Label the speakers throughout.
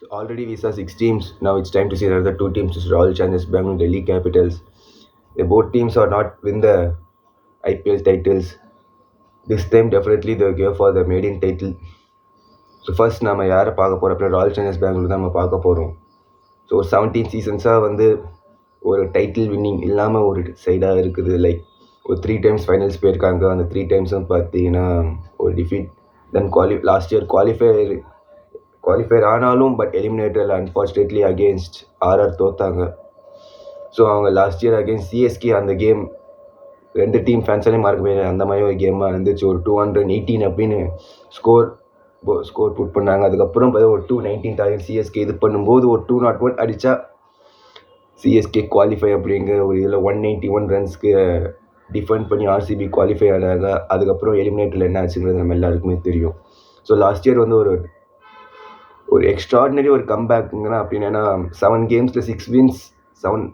Speaker 1: So already we saw six teams. Now it's time to see another two teams: is Royal Challengers Bangalore, Delhi Capitals. The both teams are not win the IPL titles. This time definitely they'll go for the maiden title. So first நம்ம யாரை பார்க்க போகிறோம் அப்படின்னா Royal Challengers Bangalore தான் நம்ம பார்க்க போகிறோம். So ஒரு 17 சீசன்ஸாக வந்து ஒரு டைட்டில் வின்னிங் இல்லாமல் ஒரு சைடாக இருக்குது. லைக் ஒரு 3 டைம்ஸ் ஃபைனல்ஸ் போயிருக்காங்க. அந்த 3 டைம்ஸும் பார்த்தீங்கன்னா ஒரு defeat. Then last year qualifier ஆனாலும் பட் எலிமினேட்டரில் அன்ஃபார்ச்சுனேட்லி அகேன்ஸ்ட் ஆர்ஆர் தோத்தாங்க. ஸோ அவங்க லாஸ்ட் இயர் அகேன்ஸ்ட் சிஎஸ்கே அந்த கேம் ரெண்டு டீம் ஃபேன்ஸாலே மறக்க முடியாது. அந்த மாதிரி ஒரு கேமாக இருந்துச்சு. ஒரு 218 அப்படின்னு ஸ்கோர் புட் பண்ணாங்க. அதுக்கப்புறம் ஒரு 219 டார்கெட் சிஎஸ்கே இது பண்ணும்போது ஒரு 201 அடித்தா சிஎஸ்கே குவாலிஃபை அப்படிங்கிற ஒரு இதில் 191 ரன்ஸ்க்கு டிஃபெண்ட் பண்ணி ஆர்சிபி குவாலிஃபை ஆனாங்க. அதுக்கப்புறம் எலிமினேட்டரில் என்ன ஆச்சுங்கிறது நம்ம எல்லாருக்குமே தெரியும். ஸோ லாஸ்ட் இயர் வந்து ஒரு எக்ஸ்ட்ராடினரி ஒரு கம்பேக்குங்கன்னா அப்படின்னா 7 கேம்ஸில் 6 வின்ஸ், 7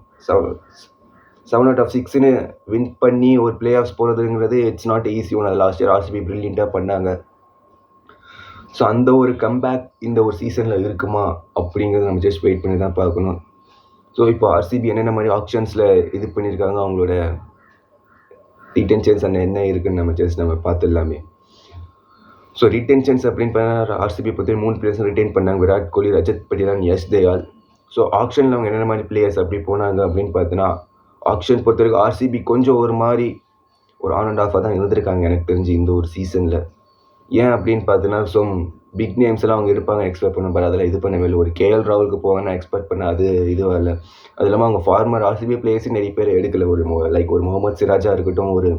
Speaker 1: out of 6ன்னு வின் பண்ணி ஒரு பிளே ஆஃப்ஸ் போகிறதுங்கிறது இட்ஸ் நாட் ஈஸி ஒன்று. அது லாஸ்ட் இயர் ஆர்சிபி ப்ரில்லியண்ட்டாக பண்ணாங்க. ஸோ அந்த ஒரு கம்பேக் இந்த ஒரு சீசனில் இருக்குமா அப்படிங்கிறது நம்ம ஜஸ்ட் வெயிட் பண்ணி தான் பார்க்கணும். ஸோ இப்போ ஆர்சிபி என்னென்ன மாதிரி ஆப்ஷன்ஸில் இது பண்ணியிருக்காங்க, அவங்களோட ரீடென்ஷன்ஸ் அந்த என்ன இருக்குன்னு நம்ம பார்த்துடலாமே. ஸோ ரீடென்ஷன்ஸ் அப்படின்னு பார்த்தா ஆர்சிபி பற்றி 3 பிளேயர்ஸ் ரிட்டைன் பண்ணாங்க. விராட் கோலி, ரஜத் படிரான், யஷ் தயால். ஸோ ஆப்ஷனில் அவங்க என்னென்ன மாதிரி பிளேயர்ஸ் அப்படி போனாங்க அப்படின்னு பார்த்தோன்னா, ஆப்ஷன் பொறுத்த வரைக்கும் ஆர்சிபி கொஞ்சம் ஒரு மாதிரி ஒரு ஆன் அண்ட் ஆஃபாக தான் இருந்திருக்காங்க எனக்கு தெரிஞ்சு இந்த ஒரு சீசனில். ஏன் அப்படின்னு பார்த்தீங்கன்னா, ஸோ பிக் நேம்ஸ் எல்லாம் அவங்க இருப்பாங்க எக்ஸ்பெக்ட் பண்ண, பட் அதெல்லாம் இது பண்ணவே இல்லை. ஒரு கேஎல் ராகுலுக்கு போவாங்க நான் எக்ஸ்பெக்ட் பண்ண, அது இதுவாக இல்லை. அது இல்லாமல் அவங்க ஃபார்மர் ஆர்சிபி பிளேயர்ஸும் நிறைய பேர் எடுக்கல. லைக் ஒரு முகமது சிராஜா இருக்கட்டும், ஒரு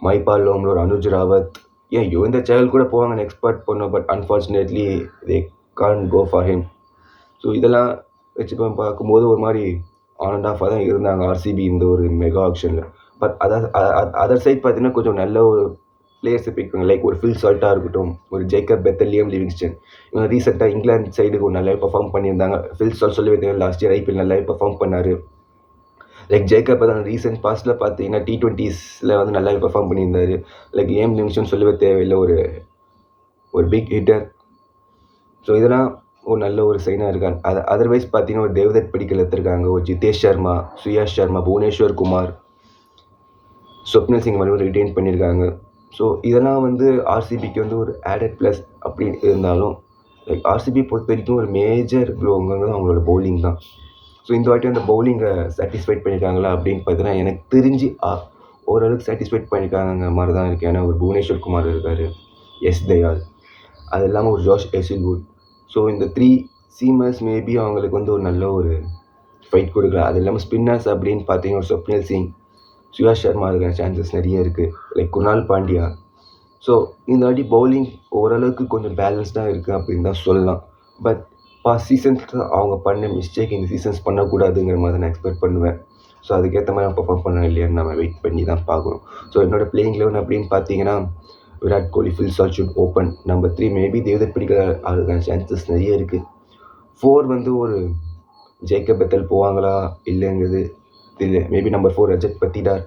Speaker 1: மைபால் லோம்ல, ஒரு அனுஜ் ராவத், ஏன் யுவந்தர் சேகல் கூட போவாங்கன்னு எக்ஸ்பெக்ட் பண்ணோம். But unfortunately they can go for him. So இதெல்லாம் வச்சு பார்க்கும்போது ஒரு மாதிரி ஆன் அண்ட் ஆஃபாக தான் இருந்தாங்க ஆர்சிபி இந்த ஒரு மெகா ஆக்ஷனில். பட் அதர் சைட் பார்த்தீங்கன்னா கொஞ்சம் நல்ல ஒரு பிளேயர்ஸை பிக் பண்ணுங்க. லைக் ஒரு ஃபில் சால்ட்டாக இருக்கட்டும், ஒரு ஜேக்கப் பெத்தல், லியம் லிவிங்ஸ்டன். இவங்க ரீசெண்டாக இங்கிலாந்து சைடுக்கு ஒரு நல்லாவே பர்ஃபார்ம் பண்ணியிருந்தாங்க. ஃபில் சால்ட் சொல்லவே தெரியும், லாஸ்ட் இயர் ஐபிஎல் நல்லாவே பர்ஃபார்ம் பண்ணார். லைக் ஜேக்கப் பெத்தல் ரீசெண்ட் பாஸ்ட்டில் பார்த்தீங்கன்னா T20s வந்து நல்லாவே பர்ஃபார்ம் பண்ணியிருந்தார். லைக் லியம் லிவிங்ஸ்டன் சொல்லவே தேவையில்லை, ஒரு பிக் ஹிட்டர். ஸோ இதெல்லாம் ஒரு நல்ல ஒரு சைனாக இருக்காங்க. அதர்வைஸ் பார்த்தீங்கன்னா ஒரு தேவதத் படிக்கல் எடுத்திருக்காங்க, ஒரு ஜிதேஷ் சர்மா, சுயாஷ் சர்மா, புவனேஸ்வர் குமார், ஸ்வப்னில் சிங் மாதிரி ரிட்டைன் பண்ணியிருக்காங்க. ஸோ இதெல்லாம் வந்து ஆர்சிபிக்கு வந்து ஒரு ஆடட் ப்ளஸ் அப்படி இருந்தாலும், லைக் ஆர்சிபி பொறுத்த வரைக்கும் ஒரு மேஜர் க்ளோங்கிறது அவங்களோட பவுலிங் தான். ஸோ இந்த வாட்டி அந்த பவுலிங்கை சாட்டிஸ்ஃபைட் பண்ணியிருக்காங்களா அப்படின்னு பார்த்தீங்கன்னா எனக்கு தெரிஞ்சு ஓரளவுக்கு சாட்டிஸ்ஃபைட் பண்ணியிருக்காங்க மாதிரி தான் இருக்குது. ஏன்னா ஒரு புவனேஸ்வர் குமார் இருக்கார், எஸ் தயால், அது இல்லாமல் ஒரு ஜோஷ் ஹேசில்வுட். ஸோ இந்த 3 சீமர்ஸ் மேபி அவங்களுக்கு வந்து ஒரு நல்ல ஒரு ஃபைட் கொடுக்கலாம். அது இல்லாமல் ஸ்பின்னர்ஸ் அப்படின்னு பார்த்தீங்கன்னா ஒரு ஸ்வப்னில் சிங், சுயாஷ் சர்மா அதுக்கான சான்சஸ் நிறைய இருக்குது. லைக் குணால் பாண்டியா. ஸோ இந்த வாட்டி பவுலிங் ஓரளவுக்கு கொஞ்சம் பேலன்ஸ்டாக இருக்குது அப்படின்னு தான் சொல்லலாம். பட் சீசன்ஸில் அவங்க பண்ண மிஸ்டேக் இந்த சீசன்ஸ் பண்ணக்கூடாதுங்கிற மாதிரி நான் எக்ஸ்பெக்ட் பண்ணுவேன். ஸோ அதுக்கேற்ற மாதிரி பர்ஃபார்ம் பண்ண இல்லையான்னு நம்ம வெயிட் பண்ணி தான் பார்க்கணும். ஸோ என்னோட பிளேயிங் 11 அப்படின்னு பார்த்தீங்கன்னா, Virat Kohli, Phil Salt should open. Number 3 maybe Devdutt Padikkal அதுக்கான சான்சஸ் நிறைய இருக்குது. 4 வந்து ஒரு ஜேக்கப் பெத்தல் போவாங்களா இல்லைங்கிறது இல்லை. Maybe number 4 Rajat Patidar.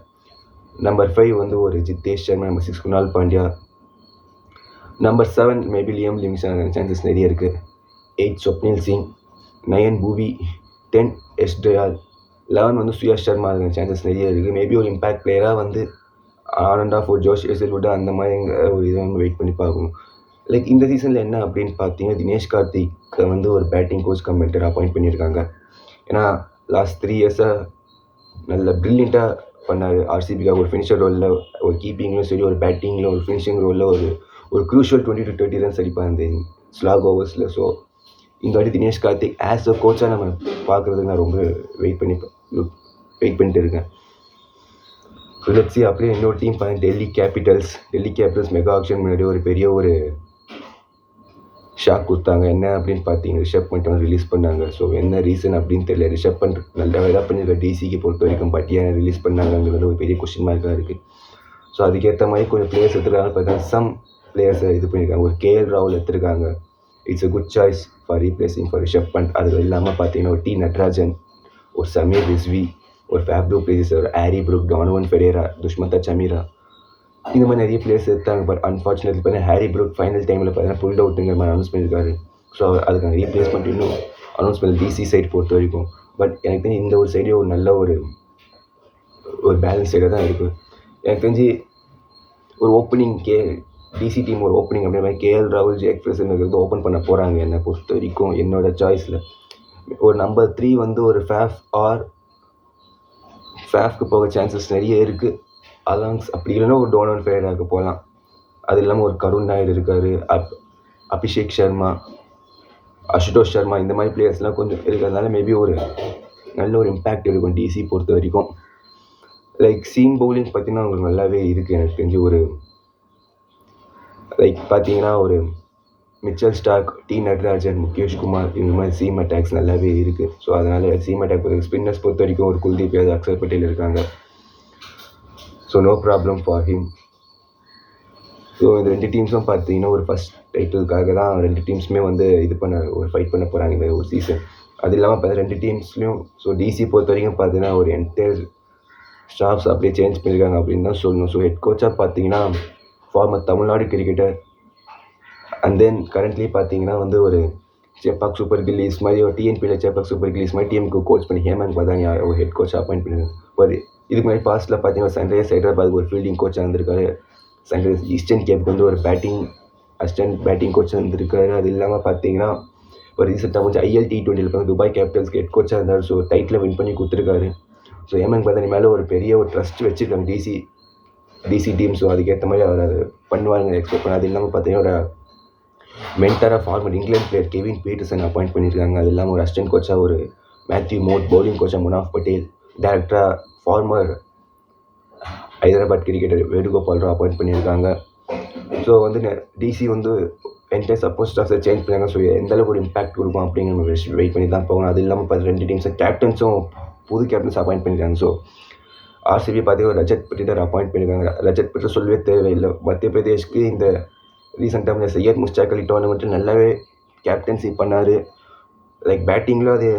Speaker 1: Number 5 வந்து ஒரு Jitesh Sharma. Number 6 Krunal Pandya. Number 7 maybe Liam Livingstone chances நிறைய இருக்குது. 8 ஸ்வப்னில் சிங். 9 பூவி. 10 எஸ் தயால். 11 வந்து சுயாஷ் சர்மா அதுக்கான சான்சஸ் நிறைய இருக்குது. மேபி ஒரு இம்பேக்ட் பிளேயராக வந்து ஆன் அண்ட் ஆஃப் ஒரு ஜோஷ் ஹேசில்வுட் அந்த மாதிரி ஒரு இதை வந்து வெயிட் பண்ணி பார்க்கணும். லைக் இந்த சீசனில் என்ன அப்படின்னு பார்த்தீங்கன்னா, தினேஷ் கார்த்திக் வந்து ஒரு batting coach come mentor appoint பண்ணியிருக்காங்க. ஏன்னா லாஸ்ட் 3 இயர்ஸாக நல்ல ப்ரில்லியண்ட்டாக பண்ணார் ஆர்சிபிக்காக. ஒரு ஃபினிஷர் ரோலில், ஒரு கீப்பிங்லையும் சரி, ஒரு பேட்டிங்கில், ஒரு ஃபினிஷிங் ரோலில் ஒரு க்ரூஷியல் 20 to 30 ரன்ஸ் அடிப்பார் அந்த ஸ்லாக் ஓவர்ஸில். ஸோ இந்த வாட்டி தினேஷ் கார்த்திக் ஆஸ் அ கோச்சாக நம்ம பார்க்குறதுக்கு நான் ரொம்ப வெயிட் பண்ணிட்டு இருக்கேன். So let's see. அப்படியே இன்னொரு டீம் பார்த்தீங்கன்னா டெல்லி கேபிட்டல்ஸ் மெகா ஆக்ஷன் முன்னாடி ஒரு பெரிய ஒரு ஷாக் கொடுத்தாங்க. என்ன அப்படின்னு பார்த்தீங்கன்னா, ரிஷப் பண்ட் வந்து ரிலீஸ் பண்ணாங்க. ஸோ என்ன ரீசன் அப்படின்னு தெரியல. ரிஷப் பண்ட் நல்லா இதாக பண்ணியிருக்க டிசிக்கு பொறுத்த வரைக்கும், பட் ஏன் ரிலீஸ் பண்ணாங்கிறது ஒரு பெரிய கொஸ்டின் மார்க்காக இருக்குது. ஸோ அதுக்கேற்ற மாதிரி கொஞ்சம் பிளேயர்ஸ் எடுத்துருக்காங்க. பார்த்தீங்கன்னா சம் பிளேயர்ஸை இது பண்ணியிருக்காங்க. ஒரு கேஎல் ராகுல் எடுத்துருக்காங்க. It's a good choice for replacing for Rishabh Pant. அது இல்லாமல் பார்த்தீங்கன்னா ஒரு டி நட்ராஜன், ஒரு சமீர் ரிஸ்வி, ஒரு ஃபேப் டூ பிளேசஸ், ஒரு ஆரி ப்ரூக், டானோவன் ஃபெரேரா, துஷ்மந்தா சமீரா, இந்த மாதிரி நிறைய பிளேயர்ஸ் எடுத்தாங்க. பட் அன்ஃபார்ச்சுனேட்லி பார்த்தீங்கன்னா ஹாரி ப்ரூக் ஃபைனல் டைமில் பார்த்தீங்கன்னா புல்ட் அவுட்டுங்கிற மாதிரி அனௌன்ஸ் பண்ணியிருக்காரு. ஸோ அதுக்கான ரீப்ளேஸ்மெண்ட் இன்னும் அனௌன்ஸ்மெண்ட் டிசி சைட் பொறுத்த வரைக்கும். பட் எனக்கு தெரிஞ்சு இந்த ஒரு சைடே ஒரு நல்ல ஒரு பேலன்ஸ் சைடாக தான் இருக்குது. எனக்கு தெரிஞ்சு ஒரு ஓப்பனிங் டிசி டீம் ஒரு ஓப்பனிங் அப்படின்ற மாதிரி கேஎல் ராகுல், ஜேக் ஃப்ரெசன் ஓப்பன் பண்ண போகிறாங்க. என்னை பொறுத்த வரைக்கும் என்னோட சாய்ஸில் ஒரு நம்பர் 3 வந்து ஒரு ஃபேஃப்க்கு போக சான்சஸ் நிறைய இருக்குது. அலாங்ஸ் அப்படி இல்லைன்னா ஒரு டோனல் ஃபெரேராவுக்கு போகலாம். அது இல்லாமல் ஒரு கருண் நாயர் இருக்கார், அபிஷேக் சர்மா, அசுதோஷ் சர்மா, இந்த மாதிரி பிளேயர்ஸ்லாம் கொஞ்சம் இருக்கிறதுனால மேபி ஒரு நல்ல ஒரு இம்பேக்ட் இருக்கும் டிசி பொறுத்த வரைக்கும். லைக் சீம் பவுலிங் பார்த்தீங்கன்னா அவங்களுக்கு நல்லாவே இருக்குது. எனக்கு தெரிஞ்சு ஒரு லைக் பார்த்தீங்கன்னா ஒரு Mitchell Starc, T Natarajan, Mukesh Kumar, இந்த மாதிரி சீம் அட்டாக்ஸ் நல்லாவே இருக்குது. ஸோ அதனால் சீம் அட்டாக் ஸ்பின்னர்ஸ் பொறுத்த வரைக்கும் ஒரு குல்தீப் யாதவ், அக்ஷர் பட்டேல் இருக்காங்க. So no problem for him. So இந்த 2 டீம்ஸும் பார்த்தீங்கன்னா ஒரு ஃபஸ்ட் டைட்டிலுக்காக தான் 2 டீம்ஸுமே வந்து ஒரு ஃபைட் பண்ண போகிறாங்க இந்த ஒரு சீசன். அது இல்லாமல் இப்போ 2 டீம்ஸ்லையும் ஸோ டிசி பொறுத்த வரைக்கும் பார்த்தீங்கன்னா ஒரு என்டையர் ஸ்டாஃப்ஸ் அப்படியே சேஞ்ச் பண்ணியிருக்காங்க அப்படின்னு தான் சொல்லணும். ஸோ ஹெட் கோச்சாக பார்த்தீங்கன்னா former Tamil Nadu cricketer and then currently பார்த்தீங்கன்னா வந்து ஒரு சேப்பாக் சூப்பர் கில்லிஸ் மாதிரி ஒரு டிஎன்பியில் சேப்பாக் சூப்பர் கில்லிஸ் மாதிரி டீமுக்கு கோச் பண்ணி ஹேமந்த் பதானி ஒரு ஹெட் கோச் அப்பாயிண்ட் பண்ணியிருக்காங்க. ஒரு இதுக்கு மாதிரி பாஸ்ட்டில் பார்த்தீங்கன்னா சன்ரைஸ் ஹைதராபாத் ஒரு ஃபீல்டிங் கோச்சாக இருந்திருக்காரு. சன்ரைஸ் ஈஸ்டர்ன் கேப்புக்கு வந்து ஒரு அசிஸ்டன்ட் பேட்டிங் கோச்சாக இருந்திருக்காரு. அது இல்லாமல் பார்த்தீங்கன்னா ஒரு ரீசெண்டாக கொஞ்சம் IL T20 வந்து துபாய் கேபிட்டல்ஸ்க்கு ஹெட் கோச்சாக இருந்தார். ஸோ டைட்டில் வின் பண்ணி கொடுத்துருக்காரு. ஸோ ஹேமந்த் பதானி மேலே ஒரு பெரிய ஒரு ட்ரஸ்ட் வச்சுருக்காங்க டிசி டீம். ஸோ அதுக்கேற்ற மாதிரி அவர் அது பண்ணுவாருங்க எக்ஸ்பெக்ட் பண்ண. அது இல்லாமல் பார்த்தீங்கன்னா ஒரு மென்டராக former England player Kevin Pietersen appoint பண்ணியிருக்காங்க. அது இல்லாமல் ஒரு அசிஸ்டன்ட் கோச்சாக ஒரு மேத்யூ மோட், பவுலிங் கோச்சாக முனாஃப் பட்டேல், டேரக்டராக former Hyderabad cricketer Venugopal Rao appoint பண்ணியிருக்காங்க. ஸோ வந்து டிசி வந்து என்டையர் சப்போர்ட் ஸ்டாஃப்ஸை சேஞ்ச் பண்ணாங்க. ஸோ எந்தளவுக்கு ஒரு இம்பாக்ட் கொடுக்கும் அப்படிங்கிற நம்ம வெயிட் பண்ணி தான் போகணும். அது இல்லாமல் இப்போ 2 டீம்ஸை கேப்டன்ஸும் புது கேப்டன்ஸ் அப்பாயிண்ட் பண்ணியிருக்காங்க. ஸோ ஆர்சிபி பார்த்தீங்கன்னா ரஜத் பட்டிதார் அப்பாயிண்ட் பண்ணியிருக்காங்க. ரஜத் பட்டிதார் சொல்லவே தேவையில்லை. மத்திய பிரதேஷ்க்கு இந்த ரீசெண்ட் டைமில் சையத் முஸ்டாக் அலி டோர்னமெண்ட்டில் நல்லாவே கேப்டன்சி பண்ணார். லைக் பேட்டிங்கில் அது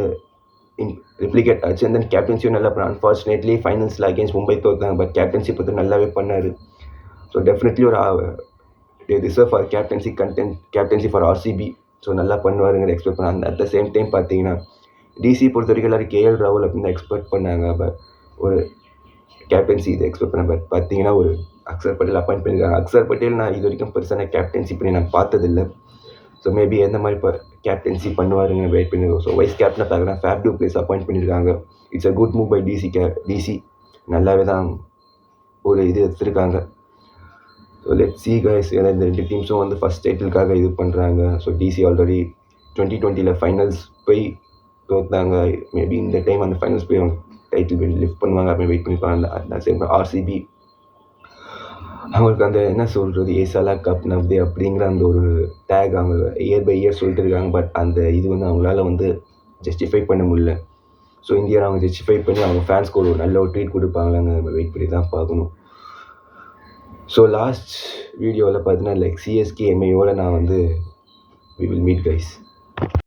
Speaker 1: ரிப்ளிகேட் ஆச்சு. அண்ட் தென் கேப்டன்சியும் நல்லா பண்ணார். அன்ஃபார்ச்சுனேட்லி ஃபைனல்ஸில் அகேன்ஸ்ட் மும்பை தோற்றாங்க. பட் கேப்டன்சி பார்த்து நல்லாவே பண்ணார். ஸோ டெஃபினெட்லி ஒரு reserve for captaincy for RCB. So நல்லா பண்ணுவாருங்கிற எக்ஸ்பெக்ட் பண்ணாங்க. அட் த சேம் டைம் பார்த்தீங்கன்னா டிசி பொறுத்த வரைக்கும் எல்லோரும் கேஎல் ராகுல் அப்படின்னு தான் எக்ஸ்பெக்ட் பண்ணாங்க. பட் ஒரு கேப்டன்சி இதை எக்ஸ்பெக்ட் பண்ணேன். பட் பார்த்தீங்கன்னா ஒரு அக்ஷர் பட்டேல் அப்பாயிண்ட் பண்ணியிருக்காங்க. அக்ஷர் பட்டேல் நான் இது வரைக்கும் பெருசான கேப்டன்சி பண்ணி நான் பார்த்ததில்லை. ஸோ மேபி எந்த மாதிரி இப்போ கேப்டன்சி பண்ணுவாருங்க வெயிட் பண்ணியிருக்கோம். ஸோ வைஸ் கேப்டனாக பார்க்குறேன் ஃபேப் டூ பிளேஸ் அப்பாயிண்ட் பண்ணியிருக்காங்க. It's a good move by DC. நல்லாவே தான் ஒரு இது எடுத்துருக்காங்க. So let see guys. ஏன்னா இந்த 2 டீம்ஸும் வந்து ஃபஸ்ட் டைட்டிலுக்காக இது பண்ணுறாங்க. ஸோ டிசி ஆல்ரெடி 2020 ஃபைனல்ஸ் போய் தோற்றாங்க. மேபி இந்த டைம் அந்த ஃபைனல்ஸ் போய் அவங்க டைட்டில் லிஃப்ட் பண்ணுவாங்க அப்படின்னு வெயிட் பண்ணிப்பாங்க. அந்த சேம் ஆர்சிபி அவங்களுக்கு அந்த என்ன சொல்கிறது ஏசாலா கப் நப்தே அப்படிங்கிற அந்த ஒரு டேக் அவங்க இயர் பை இயர் சொல்லிட்டு இருக்காங்க. பட் அந்த இது வந்து அவங்களால வந்து ஜஸ்டிஃபை பண்ண முடியல. ஸோ இந்தியாவில் அவங்க ஜஸ்டிஃபை பண்ணி அவங்க ஃபேன்ஸ்க்கு ஒரு நல்ல ஒரு ட்ரீட் கொடுப்பாங்களாங்க நம்ம வெயிட் பண்ணி தான் பார்க்கணும். ஸோ லாஸ்ட் வீடியோவில் பார்த்தீங்கன்னா லைக் சிஎஸ்கே எம்ஐயோட நான் வந்து வி வில் மீட் கைஸ்.